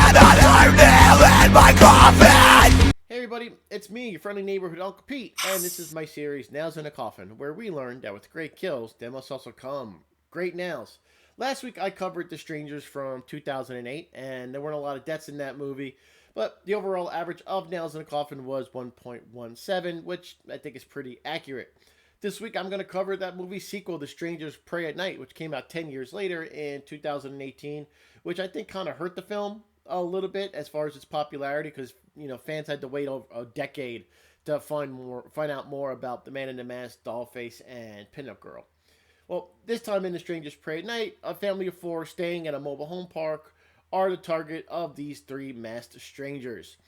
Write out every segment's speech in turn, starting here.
another nail in my coffin. Hey everybody, it's me, your friendly neighborhood Uncle Pete, and this is my series Nails in a Coffin, where we learn that with great kills, there must also come great nails. Last week I covered The Strangers from 2008, and there weren't a lot of deaths in that movie, but the overall average of nails in a coffin was 1.17, which I think is pretty accurate. This week I'm going to cover that movie sequel, The Strangers Pray at Night, which came out 10 years later in 2018, which I think kind of hurt the film a little bit as far as its popularity, because fans had to wait over a decade to find out more about the Man in the Mask, Dollface, and Pinup Girl. Well, this time in The Strangers Pray at Night, a family of four staying at a mobile home park are the target of these three masked strangers.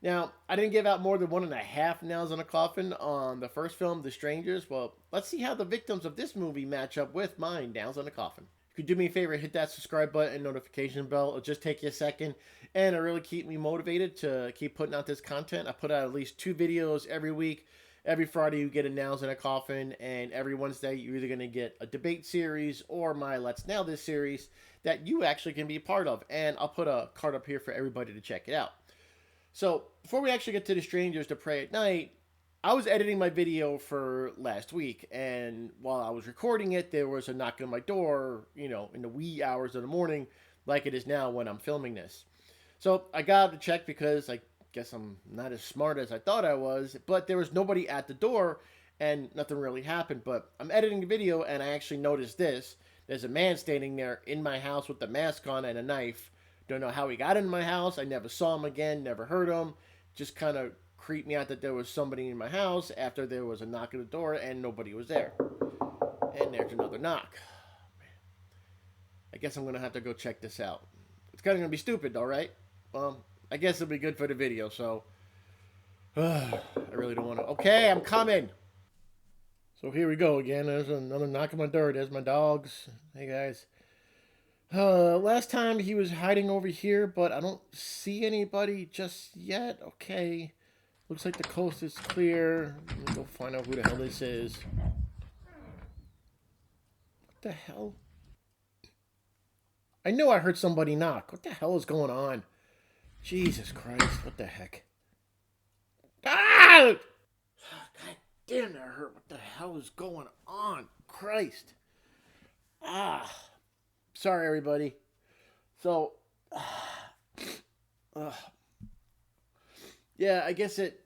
Now, I didn't give out more than 1.5 nails in a coffin on the first film, The Strangers. Well, let's see how the victims of this movie match up with my nails in a coffin. If you could do me a favor, hit that subscribe button and notification bell. It'll just take you a second, and it really keep me motivated to keep putting out this content. I put out at least 2 videos every week. Every Friday you get a Nails in a Coffin, and every Wednesday you're either going to get a debate series or my Let's Nail This series that you actually can be a part of. And I'll put a card up here for everybody to check it out. So, before we actually get to The Strangers to Pray at Night, I was editing my video for last week, and while I was recording it, there was a knock on my door, in the wee hours of the morning, like it is now when I'm filming this. So, I got out to check because I guess I'm not as smart as I thought I was, but there was nobody at the door, and nothing really happened. But I'm editing the video, and I actually noticed this. There's a man standing there in my house with a mask on and a knife. Don't know how he got into my house. I never saw him again, never heard him. Just kind of creeped me out that there was somebody in my house after there was a knock at the door and nobody was there. And there's another knock. I guess I'm going to have to go check this out. It's kind of going to be stupid though, right? Well, I guess it'll be good for the video, so I really don't want to. Okay, I'm coming. So here we go again. There's another knock on my door. There's my dogs. Hey guys. Last time he was hiding over here, but I don't see anybody just yet. Okay. Looks like the coast is clear. Let me go find out who the hell this is. What the hell? I knew I heard somebody knock. What the hell is going on? Jesus Christ, what the heck? Ah! God damn, that hurt. What the hell is going on? Christ. Sorry, everybody. So, yeah, I guess it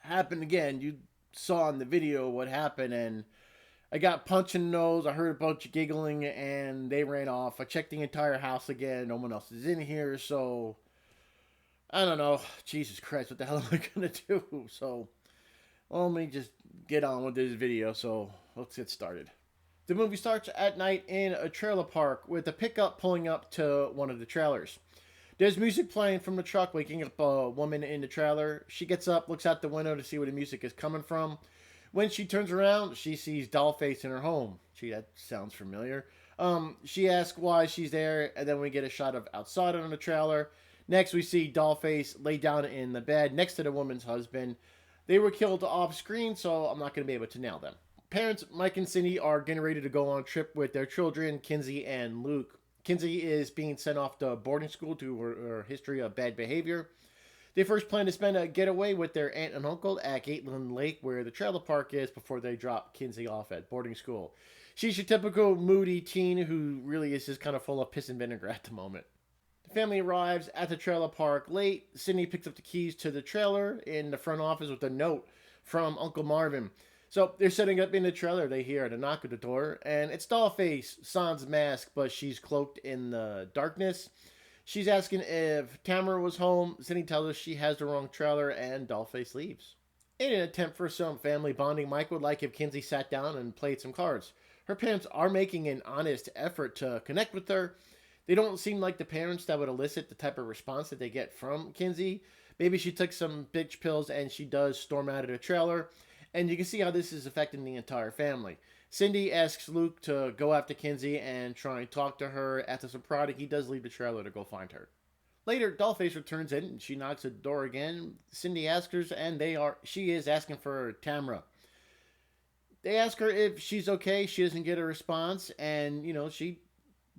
happened again. You saw in the video what happened, and I got punched in the nose. I heard a bunch of giggling, and they ran off. I checked the entire house again. No one else is in here, so I don't know. Jesus Christ, what the hell am I going to do? So, well, let me just get on with this video, so let's get started. The movie starts at night in a trailer park with a pickup pulling up to one of the trailers. There's music playing from the truck, waking up a woman in the trailer. She gets up, looks out the window to see where the music is coming from. When she turns around, she sees Dollface in her home. Gee, that sounds familiar. She asks why she's there, and then we get a shot of outside on the trailer. Next, we see Dollface lay down in the bed next to the woman's husband. They were killed off screen, so I'm not going to be able to nail them. Parents Mike and Cindy are getting ready to go on a trip with their children, Kinsey and Luke. Kinsey is being sent off to boarding school to her history of bad behavior. They first plan to spend a getaway with their aunt and uncle at Gateway Lake, where the trailer park is, before they drop Kinsey off at boarding school. She's your typical moody teen who really is just kind of full of piss and vinegar at the moment. The family arrives at the trailer park late. Cindy picks up the keys to the trailer in the front office with a note from Uncle Marvin. So they're setting up in the trailer. They hear a knock at the door, and it's Dollface, sans mask, but she's cloaked in the darkness. She's asking if Tamara was home. Cindy tells us she has the wrong trailer, and Dollface leaves. In an attempt for some family bonding, Mike would like if Kinsey sat down and played some cards. Her parents are making an honest effort to connect with her. They don't seem like the parents that would elicit the type of response that they get from Kinsey. Maybe she took some bitch pills and she does storm out of the trailer. And you can see how this is affecting the entire family. Cindy asks Luke to go after Kinsey and try and talk to her. After some prodding, he does leave the trailer to go find her. Later, Dollface returns in and she knocks at the door again. Cindy asks her, and she is asking for Tamara. They ask her if she's okay. She doesn't get a response, and she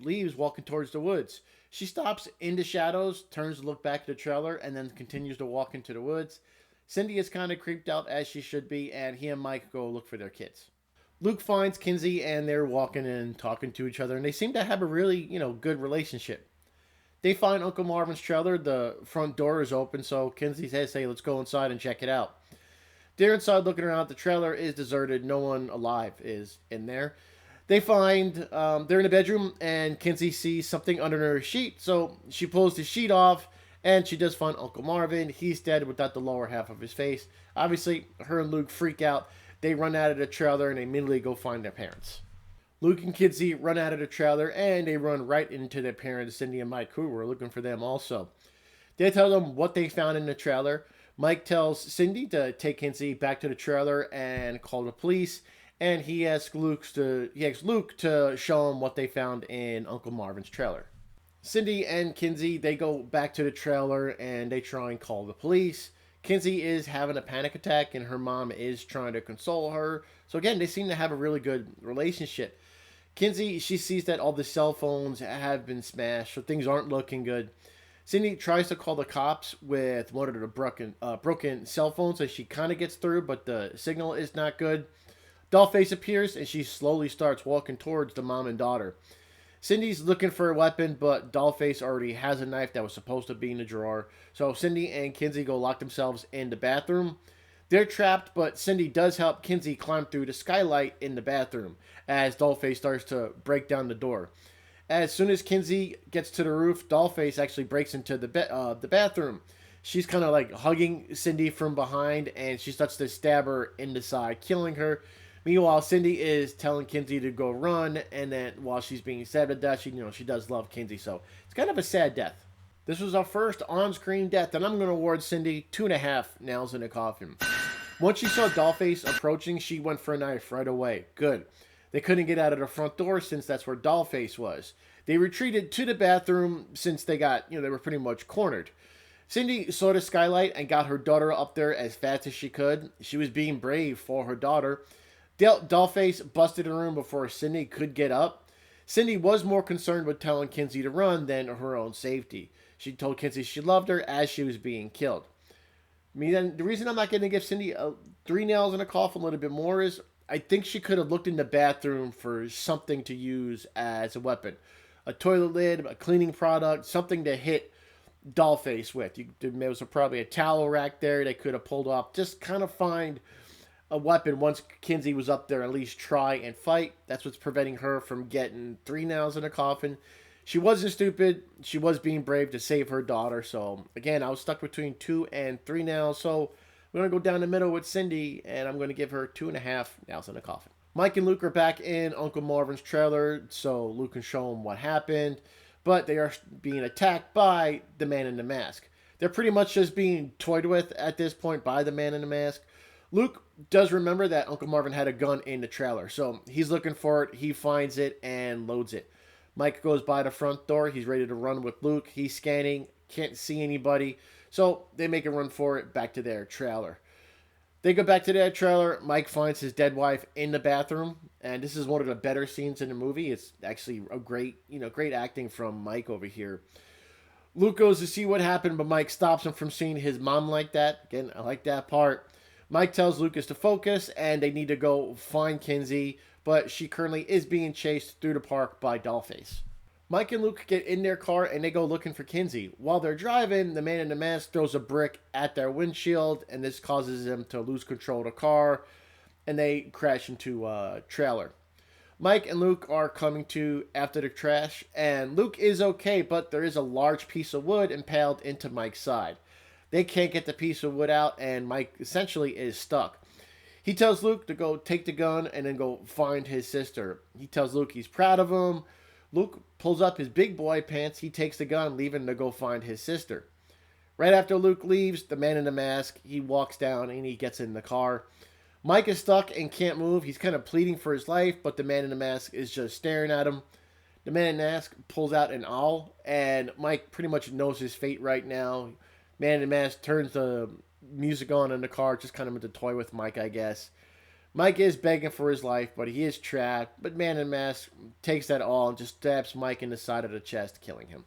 leaves walking towards the woods. She stops in the shadows, turns to look back at the trailer, and then continues to walk into the woods. Cindy is kind of creeped out as she should be, and he and Mike go look for their kids. Luke finds Kinsey and they're walking and talking to each other, and they seem to have a really, good relationship. They find Uncle Marvin's trailer. The front door is open, so Kinsey says, "Hey, let's go inside and check it out." They're inside looking around. The trailer is deserted. No one alive is in there. They find they're in the bedroom, and Kinsey sees something under her sheet, so she pulls the sheet off, and she does find Uncle Marvin. He's dead without the lower half of his face. Obviously, her and Luke freak out. They run out of the trailer, and they immediately go find their parents. Luke and Kinsey run out of the trailer, and they run right into their parents, Cindy and Mike, who were looking for them also. They tell them what they found in the trailer. Mike tells Cindy to take Kinsey back to the trailer and call the police, and he asks Luke to show him what they found in Uncle Marvin's trailer. Cindy and Kinsey, they go back to the trailer and they try and call the police. Kinsey is having a panic attack and her mom is trying to console her. So again, they seem to have a really good relationship. Kinsey, she sees that all the cell phones have been smashed, so things aren't looking good. Cindy tries to call the cops with one of the broken cell phones, so she kind of gets through, but the signal is not good. Dollface appears, and she slowly starts walking towards the mom and daughter. Cindy's looking for a weapon, but Dollface already has a knife that was supposed to be in the drawer. So Cindy and Kinsey go lock themselves in the bathroom. They're trapped, but Cindy does help Kinsey climb through the skylight in the bathroom as Dollface starts to break down the door. As soon as Kinsey gets to the roof, Dollface actually breaks into the bathroom. She's kind of like hugging Cindy from behind, and she starts to stab her in the side, killing her. Meanwhile, Cindy is telling Kinsey to go run, and then while she's being stabbed to death, she does love Kinsey, so it's kind of a sad death. This was our first on-screen death, and I'm going to award Cindy 2.5 nails in a coffin. Once she saw Dollface approaching, she went for a knife right away. Good. They couldn't get out of the front door since that's where Dollface was. They retreated to the bathroom since they were pretty much cornered. Cindy saw the skylight and got her daughter up there as fast as she could. She was being brave for her daughter. Dollface busted the room before Cindy could get up. Cindy was more concerned with telling Kinsey to run than her own safety. She told Kinsey she loved her as she was being killed. The reason I'm not going to give Cindy 3 nails in a coffin a little bit more is I think she could have looked in the bathroom for something to use as a weapon. A toilet lid, a cleaning product, something to hit Dollface with. There was probably a towel rack there they could have pulled off. Just kind of find a weapon once Kinsey was up there, at least try and fight. That's what's preventing her from getting 3 nails in a coffin. She wasn't stupid. She was being brave to save her daughter. So, again, I was stuck between 2 and 3 nails. So, I'm going to go down the middle with Cindy, and I'm going to give her 2.5 nails in a coffin. Mike and Luke are back in Uncle Marvin's trailer, so Luke can show him what happened. But they are being attacked by the man in the mask. They're pretty much just being toyed with at this point by the man in the mask. Luke does remember that Uncle Marvin had a gun in the trailer, so he's looking for it. He finds it and loads it. Mike goes by the front door. He's ready to run with Luke. He's scanning, can't see anybody, so they make a run for it back to their trailer. They go back to their trailer. Mike finds his dead wife in the bathroom, and this is one of the better scenes in the movie. It's actually a great acting from Mike over here. Luke goes to see what happened, but Mike stops him from seeing his mom like that. Again, I like that part. Mike tells Lucas to focus, and they need to go find Kinsey, but she currently is being chased through the park by Dollface. Mike and Luke get in their car, and they go looking for Kinsey. While they're driving, the man in the mask throws a brick at their windshield, and this causes them to lose control of the car, and they crash into a trailer. Mike and Luke are coming to after the crash, and Luke is okay, but there is a large piece of wood impaled into Mike's side. They can't get the piece of wood out, and Mike essentially is stuck. He tells Luke to go take the gun and then go find his sister. He tells Luke he's proud of him. Luke pulls up his big boy pants. He takes the gun, leaving to go find his sister. Right after Luke leaves, the man in the mask, he walks down and he gets in the car. Mike is stuck and can't move. He's kind of pleading for his life, but the man in the mask is just staring at him. The man in the mask pulls out an owl, and Mike pretty much knows his fate right now. Man in the mask turns the music on in the car, just kind of meant to toy with Mike, I guess. Mike is begging for his life, but he is trapped. But Man in the Mask takes that all and just stabs Mike in the side of the chest, killing him.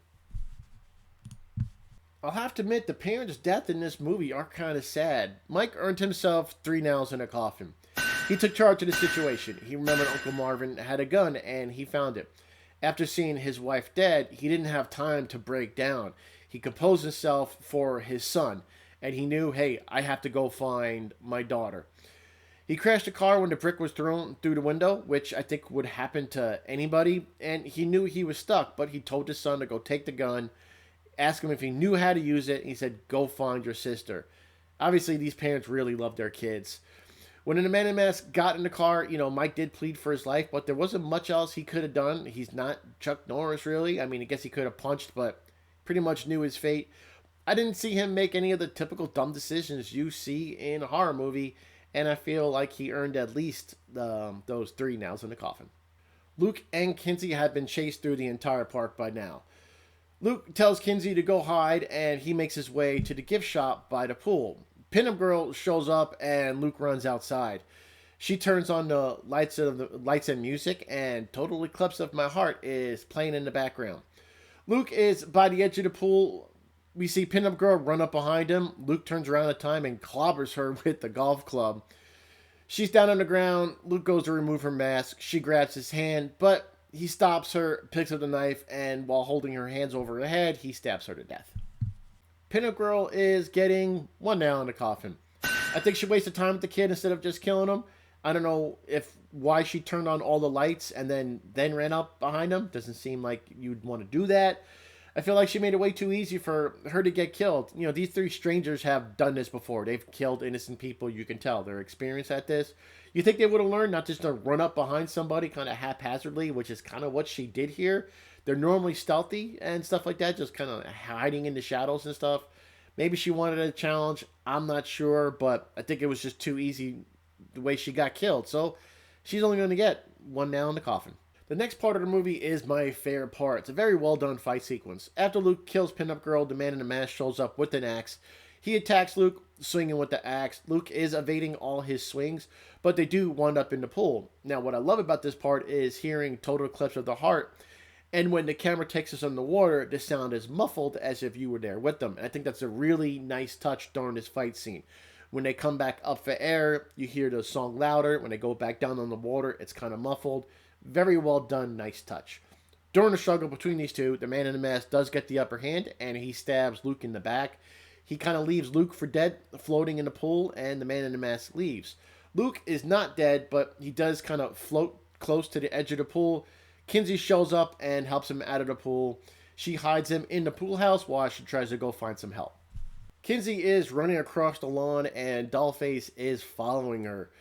I'll have to admit, the parents' death in this movie are kind of sad. Mike earned himself 3 nails in a coffin. He took charge of the situation. He remembered Uncle Marvin had a gun, and he found it. After seeing his wife dead, he didn't have time to break down. He composed himself for his son, and he knew, hey, I have to go find my daughter. He crashed a car when the brick was thrown through the window, which I think would happen to anybody, and he knew he was stuck, but he told his son to go take the gun, ask him if he knew how to use it, and he said, go find your sister. Obviously, these parents really love their kids. When the Man in the Mask got in the car, Mike did plead for his life, but there wasn't much else he could have done. He's not Chuck Norris, really. I mean, I guess he could have punched, but pretty much knew his fate. I didn't see him make any of the typical dumb decisions you see in a horror movie, and I feel like he earned at least those 3 nails in the coffin. Luke and Kinsey have been chased through the entire park by now. Luke tells Kinsey to go hide, and he makes his way to the gift shop by the pool. Pinup Girl shows up, and Luke runs outside. She turns on the lights and music, and Total Eclipse of My Heart is playing in the background. Luke is by the edge of the pool. We see Pinup Girl run up behind him. Luke turns around at time and clobbers her with the golf club. She's down on the ground. Luke goes to remove her mask. She grabs his hand, but he stops her, picks up the knife, and while holding her hands over her head, he stabs her to death. Pinup Girl is getting 1 nail in the coffin. I think she wasted time with the kid instead of just killing him. I don't know why she turned on all the lights and then ran up behind him. Doesn't seem like you'd want to do that. I feel like she made it way too easy for her to get killed. These 3 strangers have done this before. They've killed innocent people. You can tell they're experienced at this. You think they would have learned not just to run up behind somebody kind of haphazardly, which is kind of what she did here. They're normally stealthy and stuff like that, just kind of hiding in the shadows and stuff. Maybe she wanted a challenge. I'm not sure, but I think it was just too easy the way she got killed. So she's only going to get 1 nail in the coffin. The next part of the movie is my favorite part. It's a very well done fight sequence. After Luke kills Pinup Girl, the Man in the Mask shows up with an axe. He attacks Luke, swinging with the axe. Luke is evading all his swings, but they do wind up in the pool. Now, what I love about this part is hearing Total Eclipse of the Heart, and when the camera takes us underwater, the sound is muffled as if you were there with them. And I think that's a really nice touch during this fight scene. When they come back up for air, you hear the song louder. When they go back down on the water, it's kind of muffled. Very well done, nice touch. During the struggle between these two, the Man in the Mask does get the upper hand, and he stabs Luke in the back. He kind of leaves Luke for dead, floating in the pool, and the Man in the Mask leaves. Luke is not dead, but he does kind of float close to the edge of the pool. Kinsey shows up and helps him out of the pool. She hides him in the pool house while she tries to go find some help. Kinsey is running across the lawn, and Dollface is following her.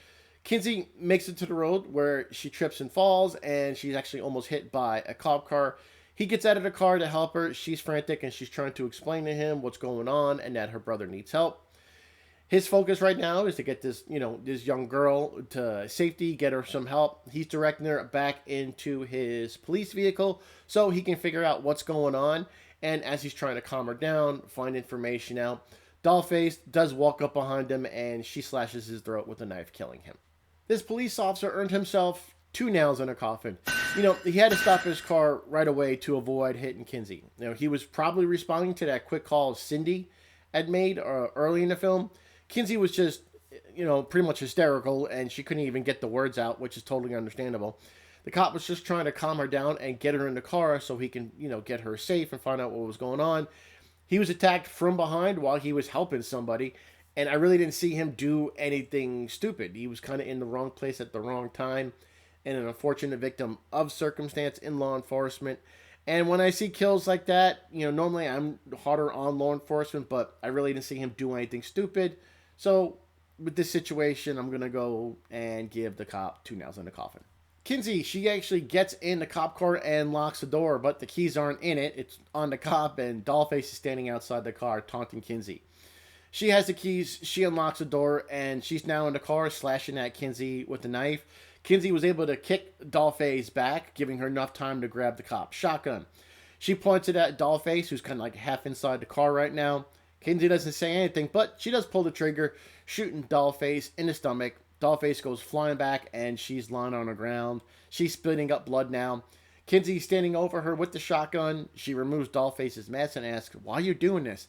Kinsey makes it to the road where she trips and falls, and she's actually almost hit by a cop car. He gets out of the car to help her. She's frantic, and she's trying to explain to him what's going on and that her brother needs help. His focus right now is to get this young girl to safety, get her some help. He's directing her back into his police vehicle so he can figure out what's going on. And as he's trying to calm her down, find information out, Dollface does walk up behind him, and she slashes his throat with a knife, killing him. This police officer earned himself 2 nails in a coffin. He had to stop his car right away to avoid hitting Kinsey. He was probably responding to that quick call Cindy had made early in the film. Kinsey was just, pretty much hysterical, and she couldn't even get the words out, which is totally understandable. The cop was just trying to calm her down and get her in the car so he can, get her safe and find out what was going on. He was attacked from behind while he was helping somebody, and I really didn't see him do anything stupid. He was kind of in the wrong place at the wrong time, and an unfortunate victim of circumstance in law enforcement. And when I see kills like that, normally I'm harder on law enforcement, but I really didn't see him do anything stupid. So with this situation, I'm going to go and give the cop 2 nails in the coffin. Kinsey, she actually gets in the cop car and locks the door, but the keys aren't in it. It's on the cop, and Dollface is standing outside the car taunting Kinsey. She has the keys, she unlocks the door, and she's now in the car slashing at Kinsey with a knife. Kinsey was able to kick Dollface back, giving her enough time to grab the cop's shotgun. She points it at Dollface, who's kind of like half inside the car right now. Kinsey doesn't say anything, but she does pull the trigger, shooting Dollface in the stomach. Dollface goes flying back, and she's lying on the ground. She's spitting up blood now. Kinsey's standing over her with the shotgun. She removes Dollface's mask and asks, "Why are you doing this?"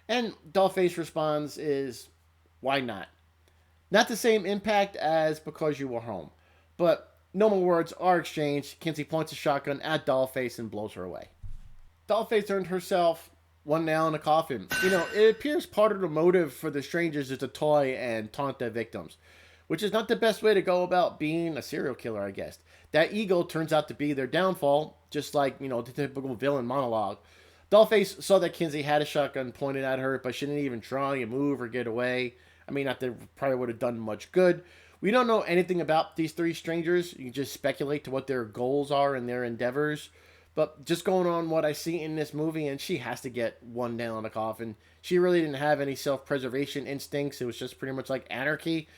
And Dollface responds is, "Why not?" Not the same impact as "because you were home." But no more words are exchanged. Kinsey points a shotgun at Dollface and blows her away. Dollface earned herself one nail in the coffin. It appears part of the motive for the strangers is to toy and taunt their victims, which is not the best way to go about being a serial killer, I guess. That ego turns out to be their downfall, just like, the typical villain monologue. Dollface saw that Kinsey had a shotgun pointed at her, but she didn't even try and move or get away. I mean, not that it probably would have done much good. We don't know anything about these three strangers. You can just speculate to what their goals are and their endeavors. But just going on what I see in this movie, and she has to get one nail in the coffin. She really didn't have any self-preservation instincts. It was just pretty much like anarchy.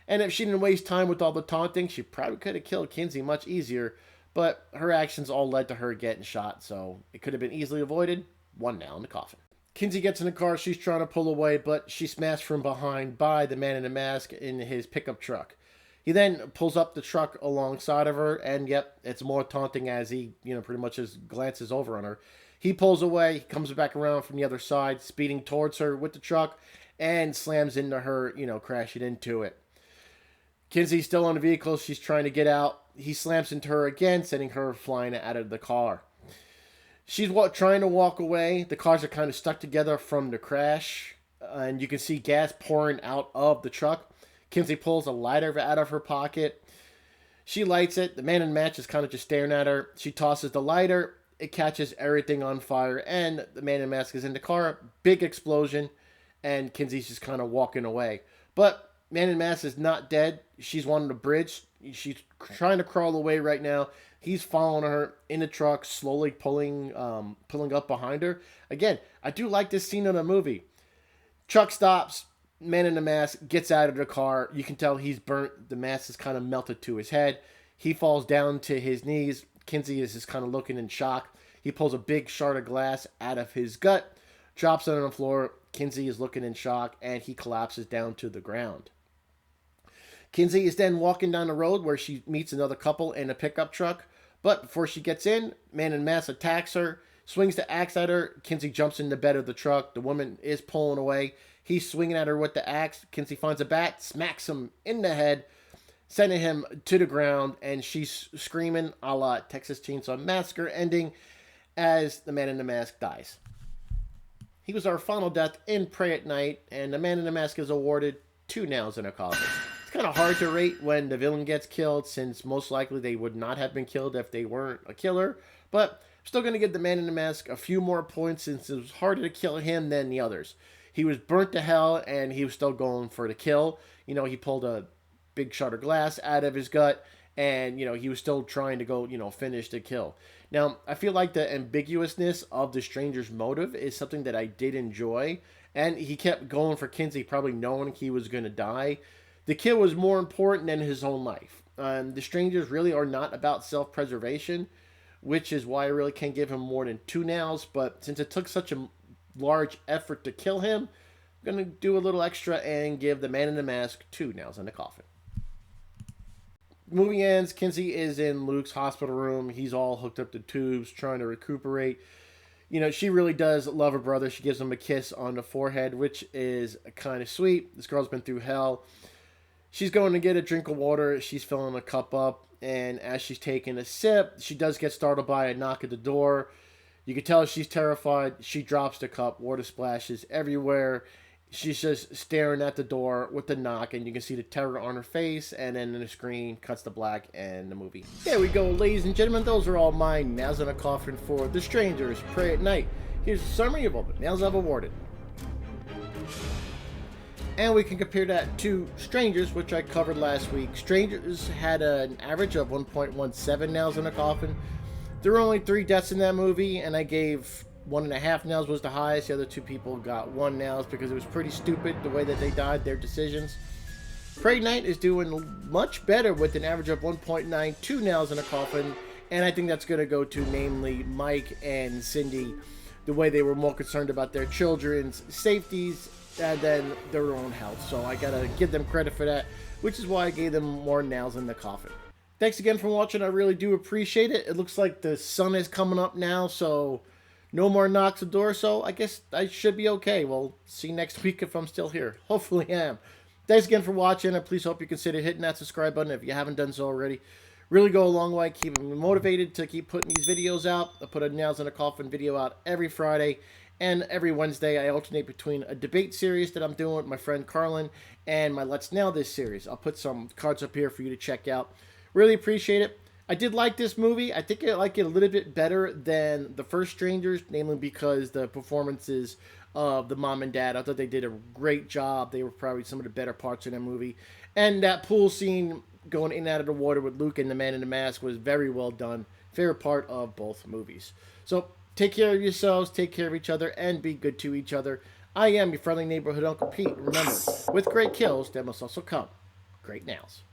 And if she didn't waste time with all the taunting, she probably could have killed Kinsey much easier. But her actions all led to her getting shot, so it could have been easily avoided. One nail in the coffin. Kinsey gets in the car. She's trying to pull away, but she's smashed from behind by the man in the mask in his pickup truck. He then pulls up the truck alongside of her, and yep, it's more taunting as he, pretty much just glances over on her. He pulls away, he comes back around from the other side, speeding towards her with the truck, and slams into her, crashing into it. Kinsey's still on the vehicle. She's trying to get out. He slams into her again, sending her flying out of the car. She's trying to walk away. The cars are kind of stuck together from the crash, and you can see gas pouring out of the truck. Kinsey pulls a lighter out of her pocket. She lights it. The man in the match is kind of just staring at her. She tosses the lighter. It catches everything on fire, and the man in the mask is in the car. Big explosion, and Kinsey's just kind of walking away. But man in the mask is not dead. She's on the bridge. She's trying to crawl away right now. He's following her in the truck, slowly pulling up behind her. Again, I do like this scene in the movie. Truck stops. Man in the mask gets out of the car. You can tell he's burnt. The mask is kind of melted to his head. He falls down to his knees. Kinsey is just kind of looking in shock. He pulls a big shard of glass out of his gut, drops it on the floor. Kinsey is looking in shock, and he collapses down to the ground. Kinsey is then walking down the road where she meets another couple in a pickup truck. But before she gets in, man in the mask attacks her, swings the axe at her. Kinsey jumps in the bed of the truck. The woman is pulling away. He's swinging at her with the axe. Kinsey finds a bat, smacks him in the head, sending him to the ground, and she's screaming a la Texas Chainsaw Massacre, ending as the man in the mask dies. He was our final death in Pray at Night, and the man in the mask is awarded 2 nails in a coffin. It's kind of hard to rate when the villain gets killed, since most likely they would not have been killed if they weren't a killer, but I'm still going to give the man in the mask a few more points, since it was harder to kill him than the others. He was burnt to hell, and he was still going for the kill. He pulled a big shard of glass out of his gut, and, he was still trying to go, finish the kill. Now, I feel like the ambiguousness of the stranger's motive is something that I did enjoy, and he kept going for Kinsey, probably knowing he was going to die. The kill was more important than his own life. The strangers really are not about self-preservation, which is why I really can't give him more than 2 nails, but since it took such a large effort to kill him, I'm going to do a little extra and give the man in the mask 2 nails in the coffin. Movie ends. Kinsey is in Luke's hospital room. He's all hooked up to tubes, trying to recuperate. She really does love her brother. She gives him a kiss on the forehead, which is kind of sweet. This girl's been through hell. She's going to get a drink of water. She's filling a cup up, and as she's taking a sip, she does get startled by a knock at the door. You can tell she's terrified. She drops the cup. Water splashes everywhere. She's just staring at the door with the knock, and you can see the terror on her face, and then the screen cuts to black and the movie. There we go, ladies and gentlemen. Those are all my nails in a coffin for The Strangers Pray at Night. Here's a summary of all the nails I've awarded. And we can compare that to Strangers, which I covered last week. Strangers had an average of 1.17 nails in a coffin. There were only 3 deaths in that movie, and I gave 1.5 nails was the highest. The other 2 people got 1 nails because it was pretty stupid the way that they died, their decisions. Pray Night is doing much better with an average of 1.92 nails in a coffin, and I think that's going to go to namely Mike and Cindy, the way they were more concerned about their children's safeties than their own health. So I gotta give them credit for that. which is why I gave them more nails in the coffin. Thanks again for watching. I really do appreciate it. It looks like the sun is coming up now, so no more knocks at the door, so I guess I should be okay. Well, see next week if I'm still here. Hopefully I am. Thanks again for watching, and please hope you consider hitting that subscribe button if you haven't done so already. Really go a long way, keeping me motivated to keep putting these videos out. I put a Nails in a Coffin video out every Friday, and every Wednesday I alternate between a debate series that I'm doing with my friend Carlin and my Let's Nail This series. I'll put some cards up here for you to check out. Really appreciate it. I did like this movie. I think I like it a little bit better than The First Strangers, namely because the performances of the mom and dad, I thought they did a great job. They were probably some of the better parts in that movie. And that pool scene going in and out of the water with Luke and the Man in the Mask was very well done. Favorite part of both movies. So take care of yourselves, take care of each other, and be good to each other. I am your friendly neighborhood Uncle Pete. Remember, with great kills, there must also come great nails.